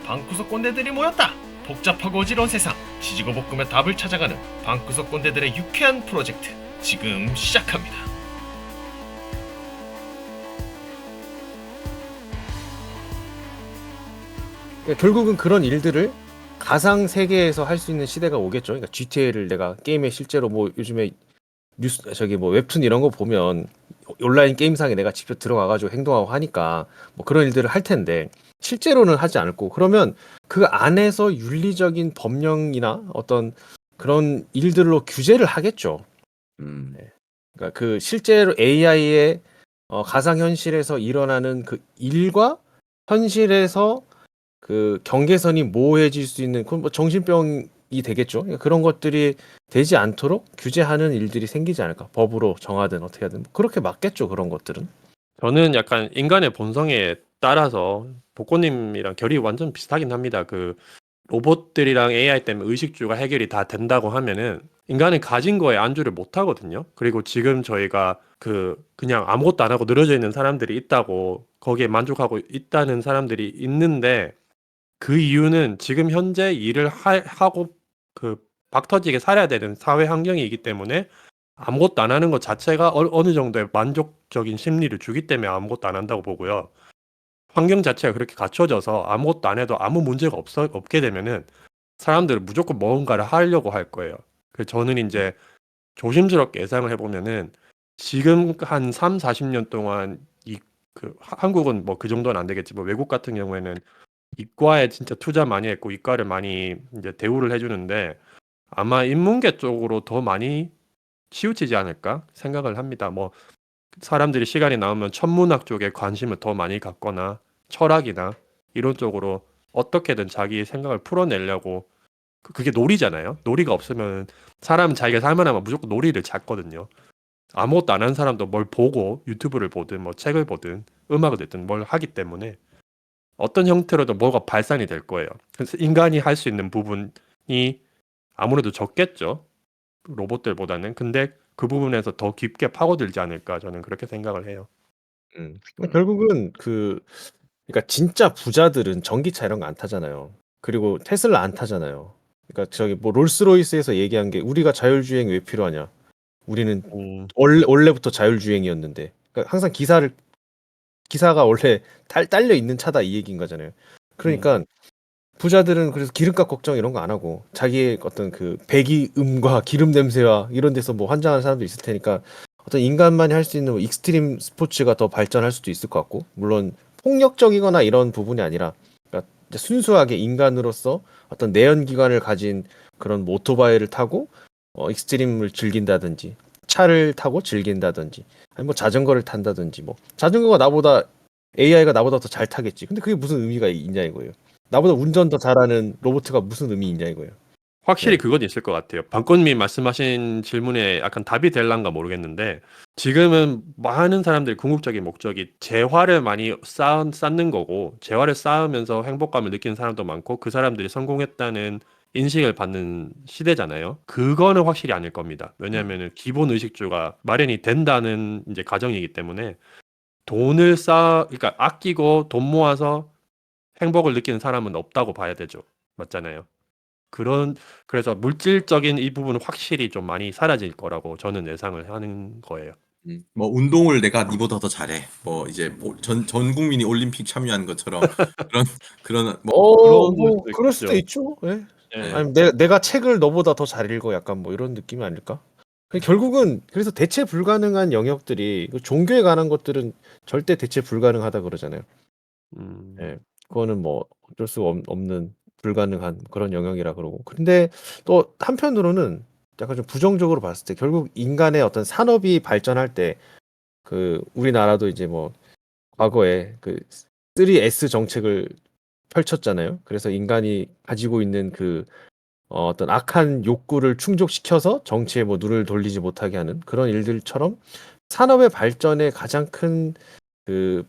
방구석 꼰대들이 모였다. 복잡하고 어지러운 세상, 지지고 볶으며 답을 찾아가는 방구석 꼰대들의 유쾌한 프로젝트, 지금 시작합니다. 그러니까 결국은 그런 일들을 가상 세계에서 할 수 있는 시대가 오겠죠. 그러니까 GTA를 내가 게임에 실제로 뭐 요즘에 뉴스 저기 뭐 웹툰 이런 거 보면 온라인 게임상에 내가 직접 들어가가지고 행동하고 하니까 뭐 그런 일들을 할 텐데 실제로는 하지 않을 거고, 그러면 그 안에서 윤리적인 법령이나 어떤 그런 일들로 규제를 하겠죠. 그러니까 그 실제로 AI의 가상 현실에서 일어나는 그 일과 현실에서 그 경계선이 모호해질 수 있는, 그건 뭐 정신병이 되겠죠. 그러니까 그런 것들이 되지 않도록 규제하는 일들이 생기지 않을까. 법으로 정하든 어떻게 하든 뭐 그렇게 맞겠죠. 그런 것들은. 저는 약간 인간의 본성에 따라서 복고님이랑 결이 완전 비슷하긴 합니다. 그 로봇들이랑 AI 때문에 의식주가 해결이 다 된다고 하면은 인간은 가진 거에 안주를 못 하거든요. 그리고 지금 저희가 그냥 아무것도 안 하고 늘어져 있는 사람들이 있다고, 거기에 만족하고 있다는 사람들이 있는데, 그 이유는 지금 현재 일을 하고 그 박터지게 살아야 되는 사회 환경이기 때문에 아무것도 안 하는 것 자체가 어느 정도의 만족적인 심리를 주기 때문에 아무것도 안 한다고 보고요. 환경 자체가 그렇게 갖춰져서 아무것도 안 해도 아무 문제가 없게 되면은 사람들은 무조건 뭔가를 하려고 할 거예요. 그래서 저는 이제 조심스럽게 예상을 해보면은 지금 한 3, 40년 동안 한국은 뭐 그 정도는 안 되겠지만 외국 같은 경우에는 이과에 진짜 투자 많이 했고 이과를 많이 이제 대우를 해주는데, 아마 인문계 쪽으로 더 많이 치우치지 않을까 생각을 합니다. 뭐 사람들이 시간이 나오면 천문학 쪽에 관심을 더 많이 갖거나 철학이나 이런 쪽으로 어떻게든 자기 생각을 풀어내려고, 그게 놀이잖아요. 놀이가 없으면 사람은 자기가 살만하면 무조건 놀이를 찾거든요. 아무것도 안 하는 사람도 뭘 보고 유튜브를 보든 뭐 책을 보든 음악을 듣든 뭘 하기 때문에 어떤 형태로든 뭐가 발산이 될 거예요. 그래서 인간이 할 수 있는 부분이 아무래도 적겠죠. 로봇들보다는. 근데 그 부분에서 더 깊게 파고들지 않을까, 저는 그렇게 생각을 해요. 결국은 그러니까 진짜 부자들은 전기차 이런 거 안 타잖아요. 그리고 테슬라 안 타잖아요. 그러니까 저기 뭐 롤스로이스에서 얘기한 게, 우리가 자율주행 왜 필요하냐? 우리는 음, 원래부터 자율주행이었는데. 그러니까 항상 기사가 원래 딸려 있는 차다 이 얘기인 거잖아요. 그러니까 부자들은 그래서 기름값 걱정 이런 거 안 하고 자기의 어떤 그 배기음과 기름 냄새와 이런 데서 뭐 환장하는 사람도 있을 테니까 어떤 인간만이 할 수 있는 뭐 익스트림 스포츠가 더 발전할 수도 있을 것 같고, 물론 폭력적이거나 이런 부분이 아니라 그러니까 이제 순수하게 인간으로서 어떤 내연기관을 가진 그런 뭐 오토바이를 타고 익스트림을 즐긴다든지, 차를 타고 즐긴다든지, 아니 뭐 자전거를 탄다든지, 뭐 자전거가 나보다 AI가 나보다 더 잘 타겠지. 근데 그게 무슨 의미가 있냐 이거예요. 나보다 운전 더 잘하는 로봇가 무슨 의미 있냐 이거예요. 확실히 네. 그건 있을 것 같아요. 방권님 말씀하신 질문에 약간 답이 될란가 모르겠는데, 지금은 많은 사람들이 궁극적인 목적이 재화를 많이 쌓는 거고, 재화를 쌓으면서 행복감을 느끼는 사람도 많고, 그 사람들이 성공했다는 인식을 받는 시대잖아요. 그거는 확실히 아닐 겁니다. 왜냐하면 기본 의식주가 마련이 된다는 이제 가정이기 때문에, 그러니까 아끼고 돈 모아서 행복을 느끼는 사람은 없다고 봐야 되죠. 맞잖아요. 그래서 물질적인 이 부분은 확실히 좀 많이 사라질 거라고 저는 예상을 하는 거예요. 뭐 운동을 내가 니보다 더 잘해. 뭐 이제 전 국민이 올림픽 참여하는 것처럼 그런 그런 뭐 그런 걸 뭐 수도 그럴 수도 있죠. 있죠. 예. 예. 아니 내가 책을 너보다 더 잘 읽어, 약간 뭐 이런 느낌이 아닐까? 결국은 그래서 대체 불가능한 영역들이, 그 종교에 관한 것들은 절대 대체 불가능하다 그러잖아요. 예. 그거는 뭐 어쩔 수 없는 불가능한 그런 영역이라 그러고. 근데 또 한편으로는 약간 좀 부정적으로 봤을 때 결국 인간의 어떤 산업이 발전할 때, 그 우리나라도 이제 뭐 과거에 그 3S 정책을 펼쳤잖아요. 그래서 인간이 가지고 있는 그 어떤 악한 욕구를 충족시켜서 정치에 뭐 눈을 돌리지 못하게 하는 그런 일들처럼, 산업의 발전에 가장 큰 그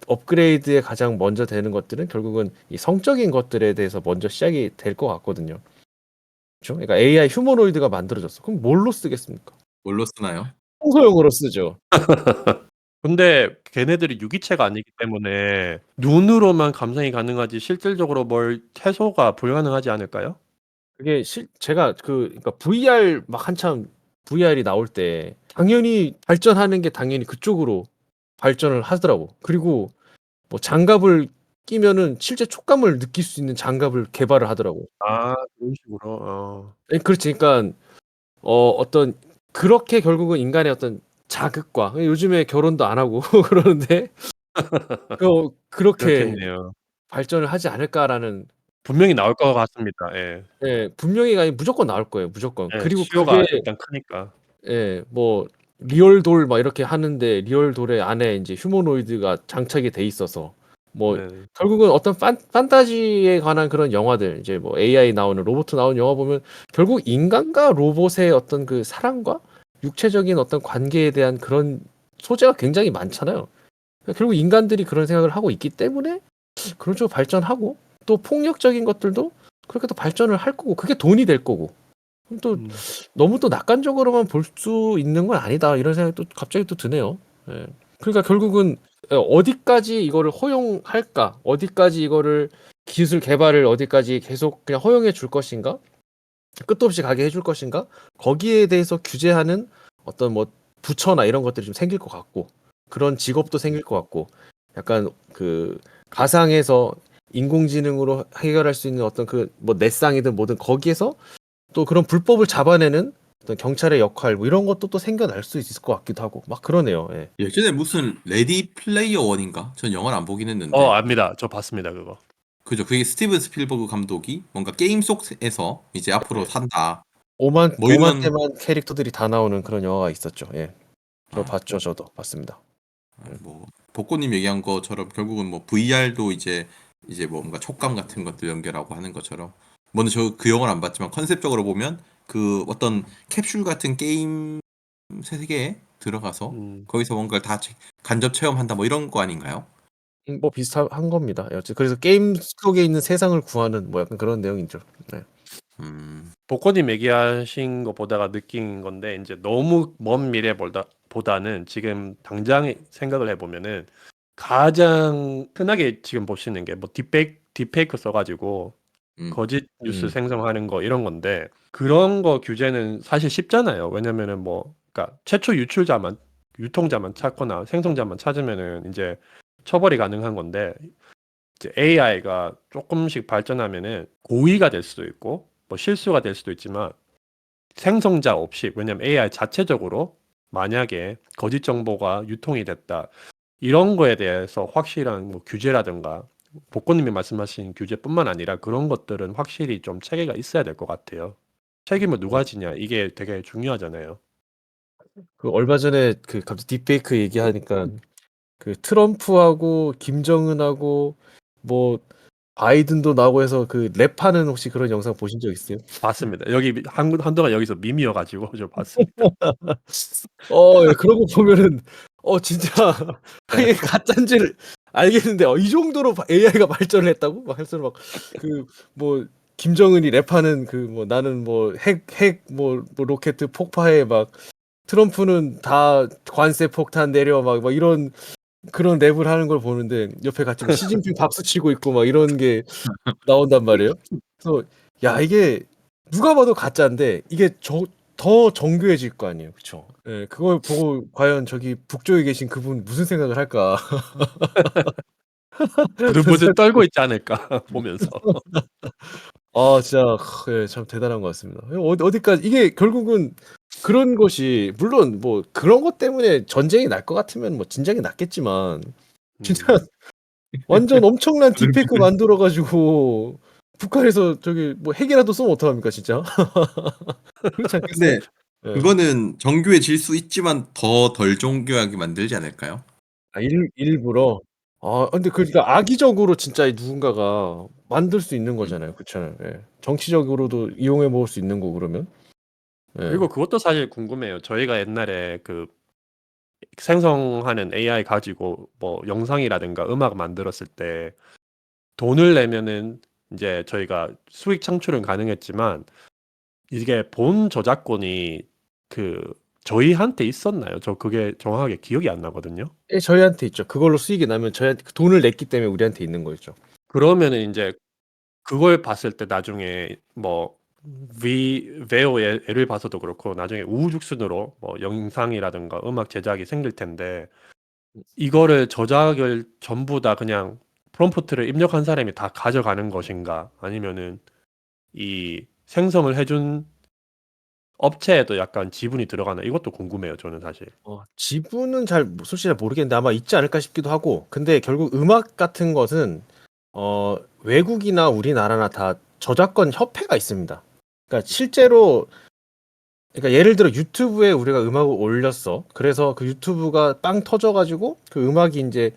업그레이드에 가장 먼저 되는 것들은 결국은 이 성적인 것들에 대해서 먼저 시작이 될 것 같거든요. 그렇죠? 그러니까 AI 휴머노이드가 만들어졌어. 그럼 뭘로 쓰겠습니까? 뭘로 쓰나요? 청소용으로 쓰죠. 근데 걔네들이 유기체가 아니기 때문에 눈으로만 감상이 가능하지 실질적으로 뭘 해소가 불가능하지 않을까요? 그게 제가 그러니까 VR 막 한참 VR이 나올 때 당연히 발전하는 게 당연히 그쪽으로 발전을 하더라고. 그리고 뭐 장갑을 끼면은 실제 촉감을 느낄 수 있는 장갑을 개발을 하더라고. 아 그런 식으로. 어. 그렇지. 그러니까 어떤 그렇게 결국은 인간의 어떤 자극과 요즘에 결혼도 안 하고 그러는데 그렇게 그렇겠네요. 발전을 하지 않을까라는 분명히 나올 것 같습니다. 예. 분명히가 아니라 무조건 나올 거예요. 무조건. 예. 그리고 수요가 그게 일단 크니까. 뭐 리얼 돌 막 이렇게 하는데 리얼 돌의 안에 이제 휴머노이드가 장착이 돼 있어서 뭐 네. 결국은 어떤 판타지에 관한 그런 영화들 이제 뭐 AI 나오는 로봇 나오는 영화 보면 결국 인간과 로봇의 어떤 그 사랑과 육체적인 어떤 관계에 대한 그런 소재가 굉장히 많잖아요. 그러니까 결국 인간들이 그런 생각을 하고 있기 때문에 그런 쪽으로 발전하고 또 폭력적인 것들도 그렇게 또 발전을 할 거고 그게 돈이 될 거고 그럼 또 너무 또 낙관적으로만 볼 수 있는 건 아니다 이런 생각이 또 갑자기 또 드네요. 예. 그러니까 결국은 어디까지 이거를 허용할까? 어디까지 이거를 기술 개발을 어디까지 계속 그냥 허용해 줄 것인가? 끝도 없이 가게 해줄 것인가? 거기에 대해서 규제하는 어떤 뭐 부처나 이런 것들이 좀 생길 것 같고 그런 직업도 생길 것 같고 약간 그 가상에서 인공지능으로 해결할 수 있는 어떤 그 뭐 넷상이든 뭐든 거기에서 또 그런 불법을 잡아내는 어떤 경찰의 역할 뭐 이런 것도 또 생겨날 수 있을 것 같기도 하고 막 그러네요. 예. 예전에 무슨 레디 플레이어 원인가? 전 영화를 안 보긴 했는데 압니다. 저 봤습니다 그거. 그죠. 그게 스티븐 스필버그 감독이 뭔가 게임 속에서 이제 앞으로 네. 산다. 오만 뭐 이런 오만테만 캐릭터들이 다 나오는 그런 영화가 있었죠. 예. 저 아, 봤죠. 저도 봤습니다. 뭐 복고님 얘기한 것처럼 결국은 뭐 VR도 이제 뭐 뭔가 촉감 같은 것들 연결하고 하는 것처럼 먼저 저 그 영화를 안 봤지만 컨셉적으로 보면 그 어떤 캡슐 같은 게임 세계에 들어가서 음. 거기서 뭔가를 다 간접 체험한다 뭐 이런 거 아닌가요? 뭐 비슷한 겁니다. 여튼 그래서 게임 속에 있는 세상을 구하는 뭐 약간 그런 내용이죠. 네. 복고님 얘기하신 거 보다가 느낀 건데 이제 너무 먼 미래 보다는 지금 당장 생각을 해보면은 가장 흔하게 지금 보시는 게 뭐 딥페이크 써가지고 음, 거짓 뉴스 음. 생성하는 거 이런 건데 그런 거 규제는 사실 쉽잖아요. 왜냐면은 뭐 그러니까 최초 유출자만 유통자만 찾거나 생성자만 찾으면은 이제 처벌이 가능한 건데 이제 AI가 조금씩 발전하면은 고의가 될 수도 있고 뭐 실수가 될 수도 있지만 생성자 없이 왜냐면 AI 자체적으로 만약에 거짓 정보가 유통이 됐다 이런 거에 대해서 확실한 뭐 규제라든가 복권님이 말씀하신 규제뿐만 아니라 그런 것들은 확실히 좀 체계가 있어야 될 것 같아요. 책임을 누가 지냐 이게 되게 중요하잖아요. 그 얼마 전에 그 갑자기 딥페이크 얘기하니까 그 트럼프하고 김정은하고 뭐 바이든도 나오고 해서 그 랩하는 혹시 그런 영상 보신 적 있어요? 봤습니다. 여기 한동안 여기서 밈이어가지고 저 봤습니다. 예, 그런 거 보면은 진짜 네. 이게 가짜인지를 알겠는데 이 정도로 AI가 발전을 했다고? 막 해서 막 그 뭐 김정은이 랩하는 그 뭐 나는 뭐 핵 뭐 로켓 폭파해 막 트럼프는 다 관세 폭탄 내려 막 이런 그런 랩을 하는 걸 보는데 옆에 같이 막 시진핑 박수 치고 있고 막 이런 게 나온단 말이에요. 그래서 야 이게 누가 봐도 가짜인데 이게 더 정교해질 거 아니에요. 그쵸? 예, 그걸 보고 과연 저기 북쪽에 계신 그분 무슨 생각을 할까? 그런 부들부들 생각- 떨고 있지 않을까 보면서. 진짜 예, 참 대단한 것 같습니다. 어디까지 이게 결국은 그런 것이 물론 뭐 그런 것 때문에 전쟁이 날 것 같으면 뭐 진작에 났겠지만 진짜 완전 엄청난 딥페이크 만들어 가지고 북한에서 저기 뭐 핵이라도 쏘면 어떡합니까 진짜? 그렇지 않겠어요? 근데 예. 그거는 정교해질 수 있지만 더 덜 정교하게 만들지 않을까요? 일부러. 근데 그러니까 악의적으로 진짜 누군가가 만들 수 있는 거잖아요. 그렇잖아요. 예. 정치적으로도 이용해 먹을 수 있는 거고 그러면. 예. 그리고 그것도 사실 궁금해요. 저희가 옛날에 그 생성하는 AI 가지고 뭐 영상이라든가 음악 만들었을 때 돈을 내면은 이제 저희가 수익 창출은 가능했지만 이게 본 저작권이 그 저희한테 있었나요? 저 그게 정확하게 기억이 안 나거든요. 예, 저희한테 있죠. 그걸로 수익이 나면 저희한테 돈을 냈기 때문에 우리한테 있는 거죠. 그러면은 인제 그걸 봤을 때 나중에 뭐 베어 예를 봐서도 그렇고 나중에 우후죽순으로 뭐 영상이라든가 음악 제작이 생길 텐데 이거를 저작을 전부 다 그냥 프롬프트를 입력한 사람이 다 가져가는 것인가? 아니면은 이 생성을 해준 업체에도 약간 지분이 들어가나 이것도 궁금해요, 저는 사실. 지분은 솔직히 잘 모르겠는데 아마 있지 않을까 싶기도 하고. 근데 결국 음악 같은 것은 외국이나 우리나라나 다 저작권 협회가 있습니다. 그러니까 실제로 그러니까 예를 들어 유튜브에 우리가 음악을 올렸어. 그래서 그 유튜브가 빵 터져가지고 그 음악이 이제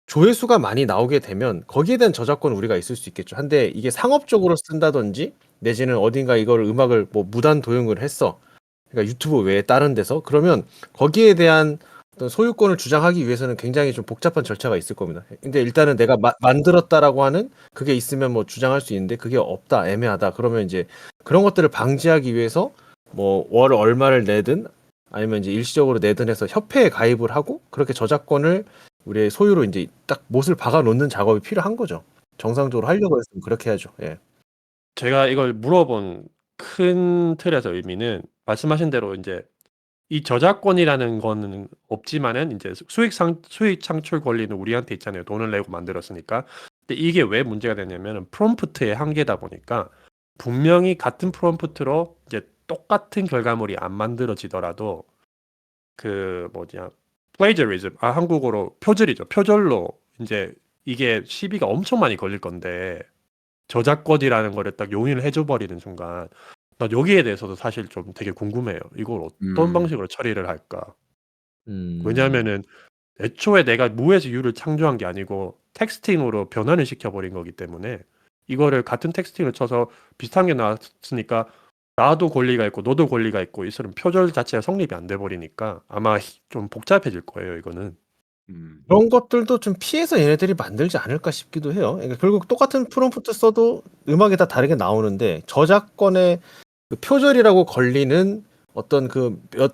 조회수가 많이 나오게 되면 거기에 대한 저작권은 우리가 있을 수 있겠죠. 한데 이게 상업적으로 쓴다든지 내지는 어딘가 이걸 음악을 뭐 무단 도용을 했어. 그러니까 유튜브 외에 다른 데서 그러면 거기에 대한 어떤 소유권을 주장하기 위해서는 굉장히 좀 복잡한 절차가 있을 겁니다. 근데 일단은 내가 만들었다라고 하는 그게 있으면 뭐 주장할 수 있는데 그게 없다, 애매하다. 그러면 이제 그런 것들을 방지하기 위해서 뭐 월 얼마를 내든 아니면 이제 일시적으로 내든 해서 협회에 가입을 하고 그렇게 저작권을 우리의 소유로 이제 딱 못을 박아 놓는 작업이 필요한 거죠. 정상적으로 하려고 했으면 그렇게 해야죠. 예. 제가 이걸 물어본 큰 틀에서 의미는 말씀하신 대로 인제 이 저작권이라는 거는 없지만은 인제 수익 창출 권리는 우리한테 있잖아요, 돈을 내고 만들었으니까. 근데 이게 왜 문제가 되냐면은 프롬프트의 한계다 보니까 분명히 같은 프롬프트로 이제 똑같은 결과물이 안 만들어지더라도 그 뭐냐 plagiarism 한국어로 표절이죠. 표절로 인제 이게 시비가 엄청 많이 걸릴 건데 저작권이라는 거를 딱 용인을 해줘 버리는 순간 난 여기에 대해서도 사실 좀 되게 궁금해요. 이걸 어떤 음. 방식으로 처리를 할까? 음. 왜냐하면은 애초에 내가 무에서 유를 창조한 게 아니고 텍스팅으로 변환을 시켜 버린 거기 때문에 이거를 같은 텍스팅을 쳐서 비슷한 게 나왔으니까 나도 권리가 있고 너도 권리가 있고 이런 표절 자체가 성립이 안 돼 버리니까 아마 좀 복잡해질 거예요, 이거는. 음. 그런 것들도 좀 피해서 얘네들이 만들지 않을까 싶기도 해요. 그러니까 결국 똑같은 프롬프트 써도 음악이 다 다르게 나오는데 저작권의 그 표절이라고 걸리는 어떤 그러니까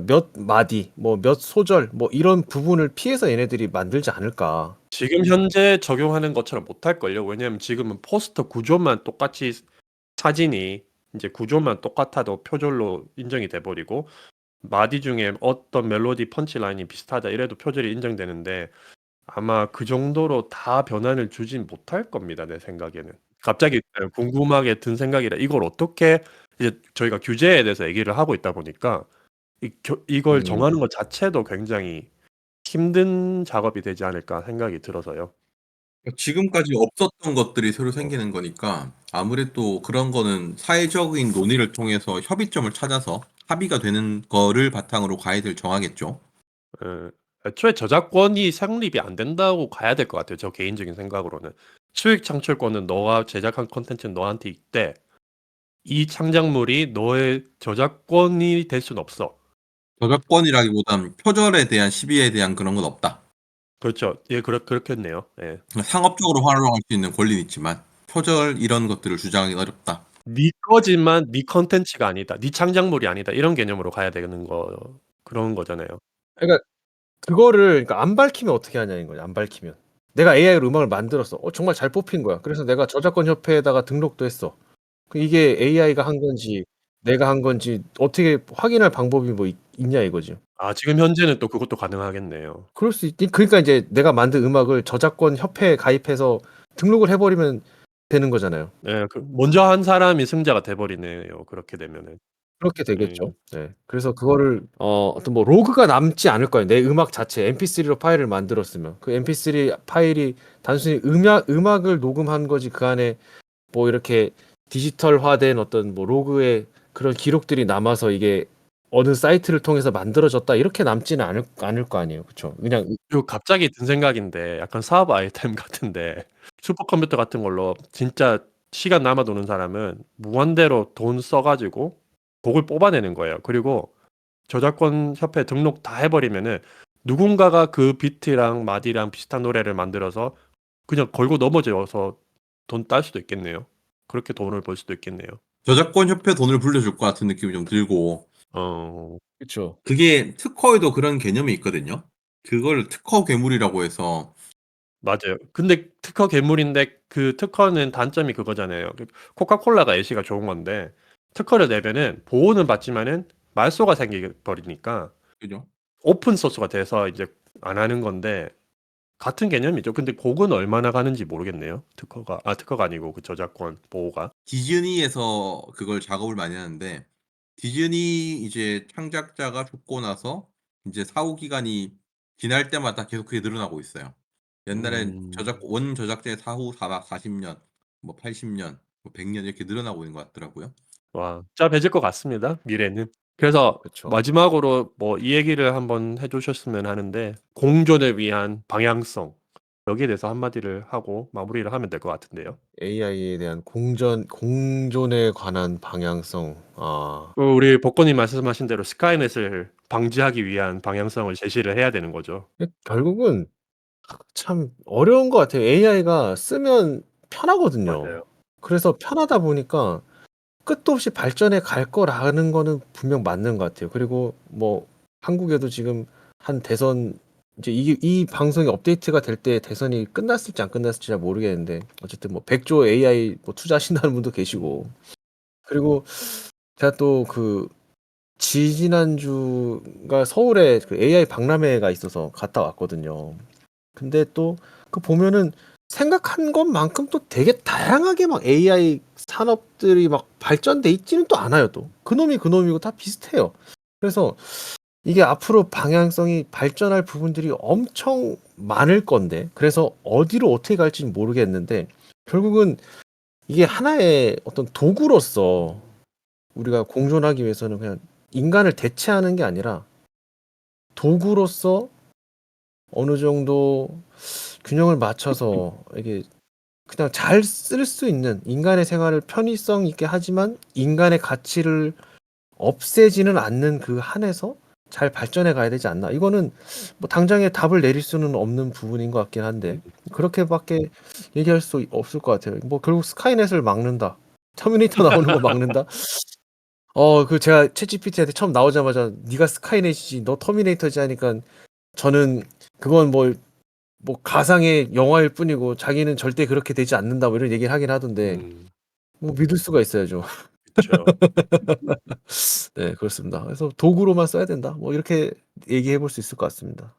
몇 마디, 뭐 몇 소절, 뭐 이런 부분을 피해서 얘네들이 만들지 않을까. 지금 현재 적용하는 것처럼 못할 걸요. 왜냐하면 지금은 포스터 구조만 똑같이 사진이 인제 구조만 똑같아도 표절로 인정이 돼 버리고 마디 중에 어떤 멜로디 펀치 라인이 비슷하다 이래도 표절이 인정되는데 아마 그 정도로 다 변환을 주진 못할 겁니다, 내 생각에는. 갑자기 궁금하게 든 생각이라 이걸 어떻게 이제 저희가 규제에 대해서 얘기를 하고 있다 보니까 이걸 음. 정하는 것 자체도 굉장히 힘든 작업이 되지 않을까 생각이 들어서요. 지금까지 없었던 것들이 새로 생기는 거니까 아무래도 그런 거는 사회적인 논의를 통해서 협의점을 찾아서 합의가 되는 거를 바탕으로 과이들 정하겠죠. 예. 애초에 저작권이 성립이 안 된다고 가야 될 것 같아요, 저 개인적인 생각으로는. 수익 창출권은 너가 제작한 콘텐츠는 너한테 있되 이 창작물이 너의 저작권이 될 수는 없어. 저작권이라기보단 표절에 대한 시비에 대한 그런 건 없다. 그렇죠. 예 그렇겠네요. 예. 상업적으로 활용할 수 있는 권리는 있지만 표절 이런 것들을 주장하기 어렵다. 네 거지만 네 콘텐츠가 아니다. 네 창작물이 아니다. 이런 개념으로 가야 되는 그런 거잖아요. 그러니까 그거를 그러니까 안 밝히면 어떻게 하냐는 거죠. 안 밝히면. 내가 AI로 음악을 만들었어. 정말 잘 뽑힌 거야. 그래서 내가 저작권 협회에다가 등록도 했어. 이게 AI가 한 건지 내가 한 건지 어떻게 확인할 방법이 뭐 있냐 이거죠. 지금 현재는 또 그것도 가능하겠네요. 그럴 수 있 그러니까 이제 내가 만든 음악을 저작권 협회에 가입해서 등록을 해 버리면 되는 거잖아요. 예. 먼저 한 사람이 승자가 돼 버리네요, 그렇게 되면은. 그렇게 음. 되겠죠. 네. 그래서 그거를 어떤 뭐 로그가 남지 않을 거예요. 내 음악 자체 MP3로 파일을 만들었으면 그 MP3 파일이 단순히 음악을 녹음한 거지 그 안에 뭐 이렇게 디지털화된 어떤 뭐 로그의 그런 기록들이 남아서 이게 어느 사이트를 통해서 만들어졌다 이렇게 남지는 않을 거 아니에요. 그쵸? 그냥 요 갑자기 든 생각인데 약간 사업 아이템 같은데 슈퍼컴퓨터 같은 걸로 진짜 시간 남아 도는 사람은 무한대로 돈 써 가지고 곡을 뽑아내는 거예요. 그리고 저작권 협회에 등록 다 해 버리면은 누군가가 그 비트랑 마디랑 비슷한 노래를 만들어서 그냥 걸고 넘어져서 돈 딸 수도 있겠네요. 그렇게 돈을 벌 수도 있겠네요. 저작권 협회 돈을 불려줄 것 같은 느낌이 좀 들고 어. 그쵸. 그게 특허에도 그런 개념이 있거든요. 그걸 특허 괴물이라고 해서 맞아요. 근데 특허 괴물인데 그 특허는 단점이 그거잖아요. 코카콜라가 애쉬가 좋은 건데 특허를 내면은 보호는 받지만은 말소가 생겨 버리니까 그죠? 오픈 소스가 돼서 이제 안 하는 건데 같은 개념이죠. 근데 곡은 얼마나 가는지 모르겠네요. 특허가 아니고 그 저작권 보호가. 디즈니에서 그걸 작업을 많이 하는데 디즈니 이제 창작자가 죽고 나서 이제 사후 기간이 지날 때마다 계속 그게 늘어나고 있어요. 옛날엔 원 저작자의 사후 440년, 뭐 80년, 뭐 100년 이렇게 늘어나고 있는 것 같더라고요. 와, 복잡해질 것 같습니다. 미래는. 그래서 그쵸. 마지막으로 뭐 이 얘기를 한번 해주셨으면 하는데 공존을 위한 방향성 여기에 대해서 한마디를 하고 마무리를 하면 될 것 같은데요. AI에 대한 공존에 관한 방향성. 우리 복권님 말씀하신 대로 스카이넷을 방지하기 위한 방향성을 제시를 해야 되는 거죠. 결국은 참 어려운 것 같아요. AI가 쓰면 편하거든요. 맞아요. 그래서 편하다 보니까 끝도 없이 발전해 갈 거라는 거는 분명 맞는 것 같아요. 그리고 뭐 한국에도 지금 한 대선 이제 이 방송이 업데이트가 될 때 대선이 끝났을지 안 끝났을지 잘 모르겠는데 어쨌든 뭐 100조 AI 뭐 투자하신다는 분도 계시고 그리고 제가 또 그 지지난주가 서울에 그 AI 박람회가 있어서 갔다 왔거든요. 근데 또 그 보면은 생각한 것만큼 또 되게 다양하게 막 AI 산업들이 막 발전돼 있지는 또 않아요 또. 그놈이 그놈이고 다 비슷해요. 그래서 이게 앞으로 방향성이 발전할 부분들이 엄청 많을 건데 그래서 어디로 어떻게 갈지는 모르겠는데 결국은 이게 하나의 어떤 도구로서 우리가 공존하기 위해서는 그냥 인간을 대체하는 게 아니라 도구로서 어느 정도 균형을 맞춰서 이게 그냥 잘 쓸 수 있는 인간의 생활을 편의성 있게 하지만 인간의 가치를 없애지는 않는 그 한에서 잘 발전해 가야 되지 않나. 이거는 뭐 당장에 답을 내릴 수는 없는 부분인 것 같긴 한데 그렇게밖에 얘기할 수 없을 것 같아요. 뭐 결국 스카이넷을 막는다. 터미네이터 나오는 거 막는다. 그 제가 챗GPT한테 처음 나오자마자 네가 스카이넷이지 너 터미네이터지 하니까 저는 그건 뭐 가상의 영화일 뿐이고 자기는 절대 그렇게 되지 않는다 뭐 이런 얘기를 하긴 하던데 뭐 믿을 수가 있어야죠. 그렇죠. 네, 그렇습니다. 그래서 도구로만 써야 된다. 뭐 이렇게 얘기해 볼 수 있을 것 같습니다.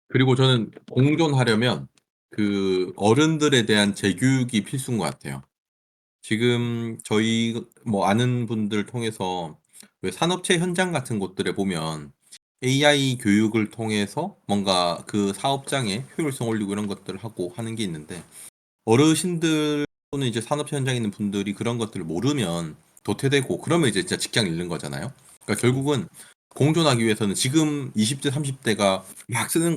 그리고 저는 공존하려면 그 어른들에 대한 재교육이 필수인 것 같아요. 지금 저희 뭐 아는 분들 통해서 왜 산업체 현장 같은 곳들에 보면 AI 교육을 통해서 뭔가 그 사업장의 효율성 올리고 이런 것들을 하고 하는 게 있는데 어르신들 또는 이제 산업 현장에 있는 분들이 그런 것들을 모르면 도태되고 그러면 이제 진짜 직장 잃는 거잖아요. 그러니까 결국은 공존하기 위해서는 지금 20대, 30대가 막 쓰는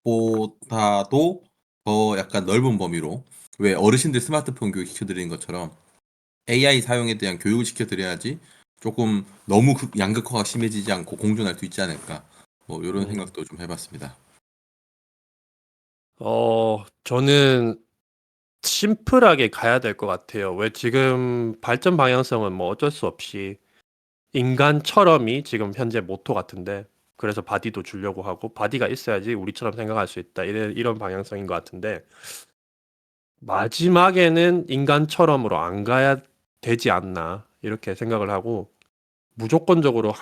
것보다도 더 약간 넓은 범위로 왜 어르신들 스마트폰 교육 시켜드리는 것처럼 AI 사용에 대한 교육을 시켜드려야지 조금 너무 양극화가 심해지지 않고 공존할 수 있지 않을까. 뭐 이런 생각도 좀 해봤습니다. 저는 심플하게 가야 될 것 같아요. 왜 지금 발전 방향성은 뭐 어쩔 수 없이 인간처럼이 지금 현재 모토 같은데 그래서 바디도 주려고 하고 바디가 있어야지 우리처럼 생각할 수 있다. 이런 방향성인 것 같은데 마지막에는 인간처럼으로 안 가야 되지 않나 이렇게 생각을 하고 무조건적으로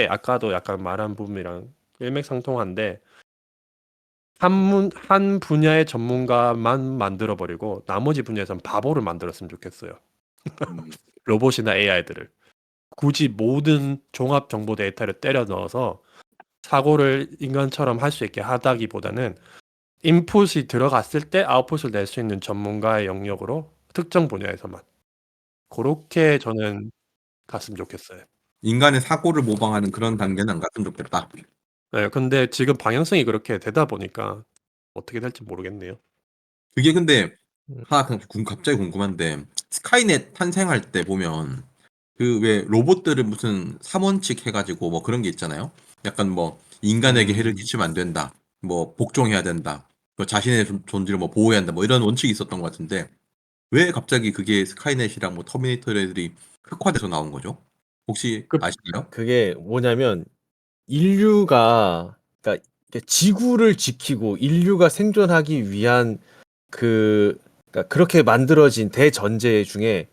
아까도 약간 말한 부분이랑 일맥상통한데 한 분야의 전문가만 만들어버리고 나머지 분야에선 바보를 만들었으면 좋겠어요. 로봇이나 AI들을. 굳이 모든 종합 정보 데이터를 때려 넣어서 사고를 인간처럼 할 수 있게 하다기보다는 인풋이 들어갔을 때 아웃풋을 낼 수 있는 전문가의 영역으로 특정 분야에서만. 그렇게 저는 갔으면 좋겠어요. 인간의 사고를 모방하는 그런 단계는 안 갔으면 좋겠다. 네, 근데 지금 방향성이 그렇게 되다 보니까 어떻게 될지 모르겠네요. 그게 근데 하나 그냥 갑자기 궁금한데 스카이넷 탄생할 때 보면 그 왜 로봇들은 무슨 3원칙 해가지고 뭐 그런 게 있잖아요. 약간 뭐 인간에게 해를 끼치면 안 된다. 뭐 복종해야 된다. 뭐 자신의 존재를 뭐 보호해야 한다. 뭐 이런 원칙이 있었던 것 같은데 왜 갑자기 그게 스카이넷이랑 뭐 터미네이터 애들이 흑화돼서 나온 거죠? 혹시 그 아시나요? 그게 뭐냐면 인류가 그러니까 지구를 지키고 인류가 생존하기 위한 그러니까 그렇게 만들어진 대전제 중에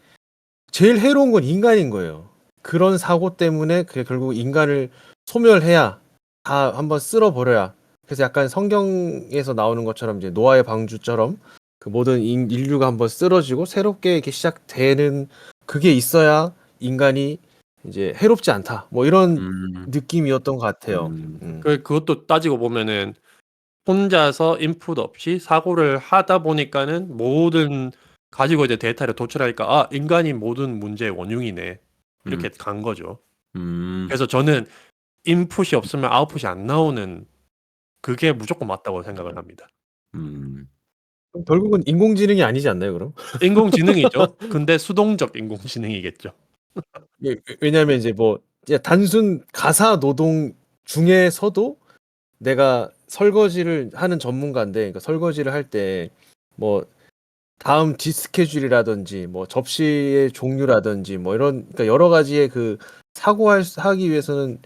제일 해로운 건 인간인 거예요. 그런 사고 때문에 결국 인간을 소멸해야 다 한번 쓸어버려야. 그래서 약간 성경에서 나오는 것처럼 이제 노아의 방주처럼 그 모든 인류가 한번 쓰러지고 새롭게 이렇게 시작되는 그게 있어야 인간이 이제 해롭지 않다. 뭐 이런 느낌이었던 것 같아요. 그것도 따지고 보면은 혼자서 인풋 없이 사고를 하다 보니까는 모든 가지고 이제 데이터를 도출하니까 아 인간이 모든 문제의 원흉이네 이렇게 간 거죠. 그래서 저는 인풋이 없으면 아웃풋이 안 나오는 그게 무조건 맞다고 생각을 합니다. 그럼 결국은 인공지능이 아니지 않나요, 그럼? 인공지능이죠. 근데 수동적 인공지능이겠죠. 왜냐하면 이제 뭐 이제 단순 가사 노동 중에서도 내가 설거지를 하는 전문가인데, 그러니까 설거지를 할 때 뭐 다음 디스케줄이라든지 뭐 접시의 종류라든지 뭐 이런 그러니까 여러 가지의 그 하기 위해서는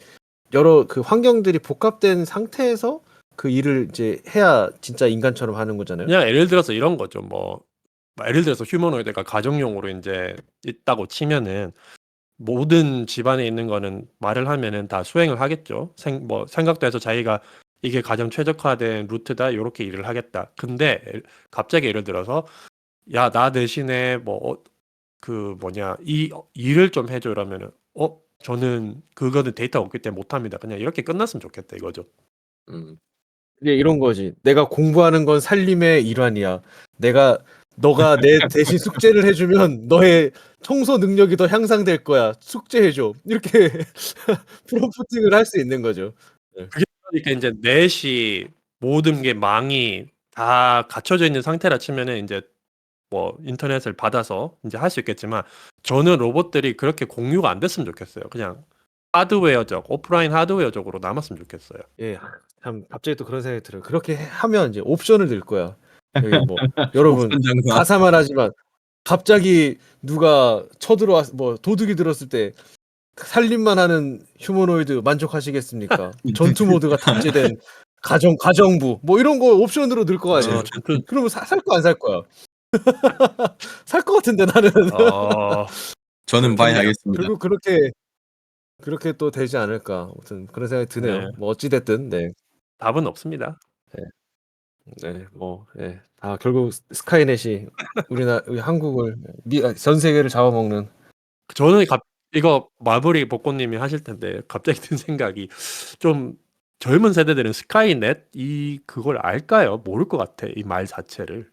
여러 그 환경들이 복합된 상태에서 그 일을 이제 해야 진짜 인간처럼 하는 거잖아요. 그냥 예를 들어서 이런 거죠. 뭐 예를 들어서 휴머노이드가 가정용으로 이제 있다고 치면은 모든 집안에 있는 거는 말을 하면은 다 수행을 하겠죠. 뭐 생각도 해서 자기가 이게 가장 최적화된 루트다. 요렇게 일을 하겠다. 근데 갑자기 예를 들어서 야, 나 대신에 뭐 그 뭐냐 이 일을 좀 해줘 이러면은 저는 그거는 데이터가 없기 때문에 못합니다. 그냥 이렇게 끝났으면 좋겠다 이거죠. 이제 이런 거지. 내가 공부하는 건 살림의 일환이야. 너가 내 대신 숙제를 해주면 너의 청소 능력이 더 향상될 거야. 숙제해줘. 이렇게 프롬프팅을 할 수 있는 거죠. 그러니까 이제 넷이 모든 게 망이 다 갖춰져 있는 상태라 치면은 이제 뭐 인터넷을 받아서 이제 할 수 있겠지만 저는 로봇들이 그렇게 공유가 안 됐으면 좋겠어요. 그냥 하드웨어적, 오프라인 하드웨어적으로 남았으면 좋겠어요. 예, 참 갑자기 또 그런 생각이 들어요. 그렇게 하면 이제 옵션을 넣을 거야. 여기 뭐 여러분 옵션 장사. 가사만 하지만 갑자기 누가 쳐들어왔 뭐 도둑이 들었을 때 살림만 하는 휴머노이드 만족하시겠습니까? 전투 모드가 탑재된 가정부 뭐 이런 거 옵션으로 넣을 거 아니에요. 그러면 살 거 안 살 거야? 살 거 같은데 나는. 저는 바이 하겠습니다. 결국 그렇게 또 되지 않을까. 아무튼 그런 생각이 드네요. 네. 뭐 어찌 됐든 네. 답은 없습니다. 네, 뭐, 예. 결국 스카이넷이 우리 한국을 전 세계를 잡아먹는. 저는 이거 마블이 복고님이 하실 텐데 갑자기 든 생각이 좀 젊은 세대들은 스카이넷 그걸 알까요? 모를 것 같아 이 말 자체를.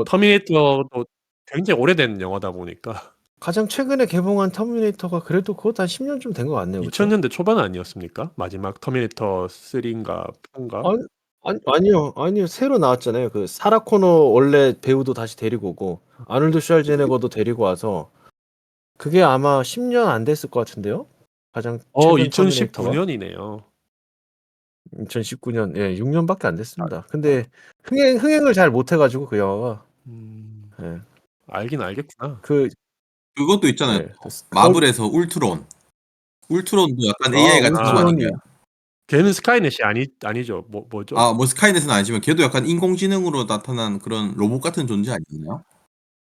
터미네이터도 굉장히 오래된 영화다 보니까 가장 최근에 개봉한 터미네이터가 그래도 그것도 한 10년쯤 된 것 같네요. 그쵸? 2000년대 초반 아니었습니까? 마지막 터미네이터 3인가 4인가? 아니요. 새로 나왔잖아요. 그 사라 코너 원래 배우도 다시 데리고 오고 아놀드 슈왈제네거도 데리고 와서 그게 아마 10년 안 됐을 것 같은데요. 가장 최근 터미네이터가 2019년이네요. 2019년, 예, 6년밖에 안 됐습니다. 근데 흥행을 잘 못해가지고 그 영화가. 예. 알긴 알겠구나. 그것도 있잖아요. 네, 마블에서 울트론도 약간 AI가 울트론이 들어가는 걔는 스카이넷이 아니죠. 뭐죠? 뭐 스카이넷은 아니지만 걔도 약간 인공지능으로 나타난 그런 로봇 같은 존재 아니었나요?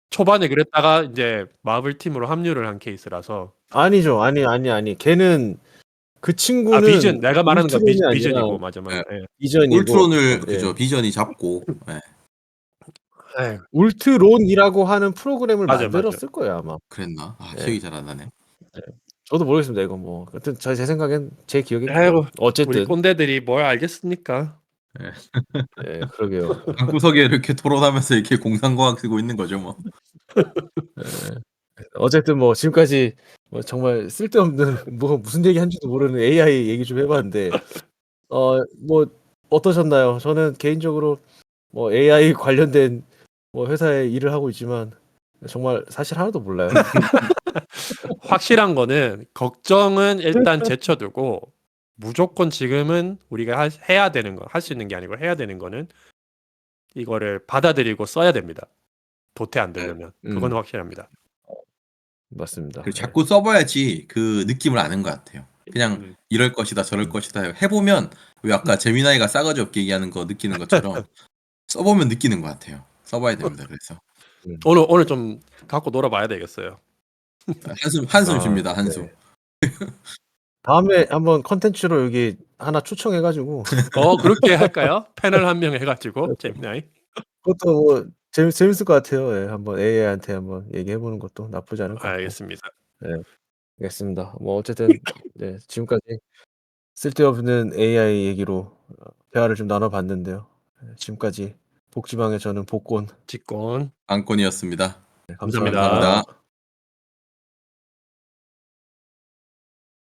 초반에 그랬다가 이제 마블 팀으로 합류를 한 케이스라서. 아니죠. 아니. 걔는 그 친구는 비전 내가 말하는 건 울트론이 비전이고 아니라 맞아. 네. 예. 비전이고 울트론을 예. 그죠 비전이 잡고 울트론이라고 하는 프로그램을 맞아. 만들었을 거예요 아마. 그랬나? 네. 기억이 잘 안 나네. 저도 모르겠습니다. 이거 뭐 하여튼 제 생각엔 제 기억에 아이고, 우리 어쨌든 꼰대들이 뭘 알겠습니까? 예, 그러게요. 방구석에 이렇게 토론하면서 이렇게 공상과학 쓰고 있는 거죠 뭐. 어쨌든 뭐 지금까지 뭐 정말 쓸데없는 뭐 무슨 얘기 한지도 모르는 AI 얘기 좀 해봤는데 뭐 어떠셨나요? 저는 개인적으로 뭐 AI 관련된 뭐 회사에 일을 하고 있지만 정말 사실 하나도 몰라요. 확실한 거는 걱정은 일단 제쳐두고 무조건 지금은 우리가 해야 되는 거, 할 수 있는 게 아니고 해야 되는 거는 이거를 받아들이고 써야 됩니다. 도태 안 되려면. 그건 확실합니다. 맞습니다. 그리고 자꾸 써봐야지 그 느낌을 아는 것 같아요. 그냥 이럴 것이다 저럴 것이다 해보면 왜 아까 재미나이가 싸가지 없게 얘기하는 거 느끼는 것처럼 써보면 느끼는 것 같아요. 써봐야 됩니다. 그래서 오늘 좀 갖고 놀아봐야 되겠어요. 한숨 쉽니다. 네. 한숨. 다음에 한번 컨텐츠로 여기 하나 초청해가지고 그렇게 할까요? 패널 한 명 해가지고 재미나이. 그것도 뭐 재밌을 것 같아요. 예, 한번 AI한테 한번 얘기해보는 것도 나쁘지 않을 것 같고. 알겠습니다. 알겠습니다. 뭐 어쨌든 네, 지금까지 쓸데없는 AI 얘기로 대화를 좀 나눠봤는데요. 지금까지 복지방의 저는 복권 직권. 안건이었습니다. 네, 감사합니다. 감사합니다. 감사합니다.